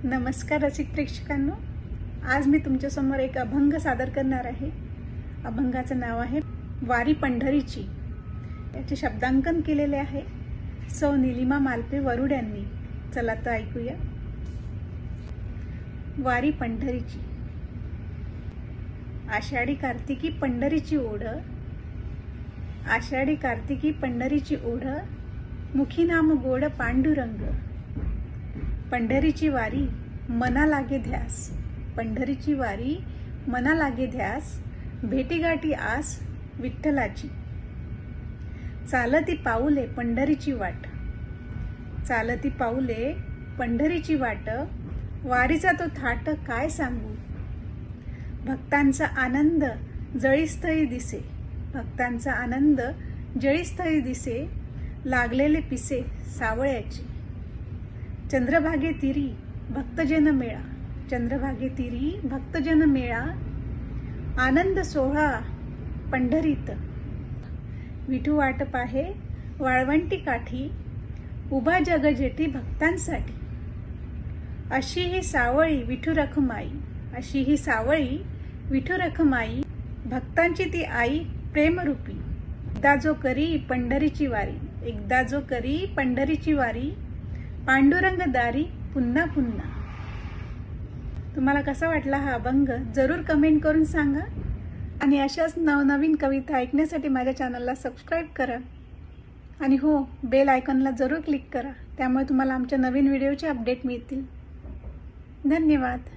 नमस्कार रसिक प्रेक्षकांनो, आज मी तुमच्यासमोर एक अभंग सादर करणार आहे। अभंगाचं नाव आहे वारी पंढरीची। याचे शब्दांकन केलेले आहे सौ नीलिमा मालपे वरुड यांनी। चला तर ऐकूया। वारी पंढरीची। आषाढी कार्तिकी पंढरीची ओढ, आषाढी कार्तिकी पंढरीची ओढ, मुखी नाम गोड पांडुरंग। पंढरीची वारी मना लागे ध्यास, पंढरीची वारी मना लागे ध्यास, भेटीगाठी आस विठ्ठलाची। चालती पाऊले पंढरीची वाट, चालती पाऊले पंढरीची वाट, वारीचा तो थाट काय सांगू। भक्तांचा आनंद जळीस्थळी दिसे, भक्तांचा आनंद जळीस्थळी दिसे, लागलेले पिसे सावळ्याची। चंद्रभागे तिरी भक्तजन मेळा, चंद्रभागे तिरी भक्तजन मेळा, आनंद सोहळा पंढरीत। विठू वाट पाहे वाळवंटी काठी, उभा जग जेठी भक्तांसाठी। अशी ही सावळी विठू रखमाई, अशी ही सावळी विठू रखमाई, भक्तांची ती आई प्रेमरूपी। एकदा जो करी पंढरीची वारी, एकदा जो करी पंढरीची वारी, पांडुरंग दारी पुन्हा पुन्हा। तुम्हाला कसा वाटला हा अभंग जरूर कमेंट करून सांगा। आणि अशाच नवनवीन कविता ऐकण्यासाठी माझ्या चॅनलला सबस्क्राइब करा। आणि हो, बेल आयकॉनला जरूर क्लिक करा, त्यामुळे तुम्हाला आमच्या नवीन व्हिडिओचे अपडेट मिळतील। धन्यवाद।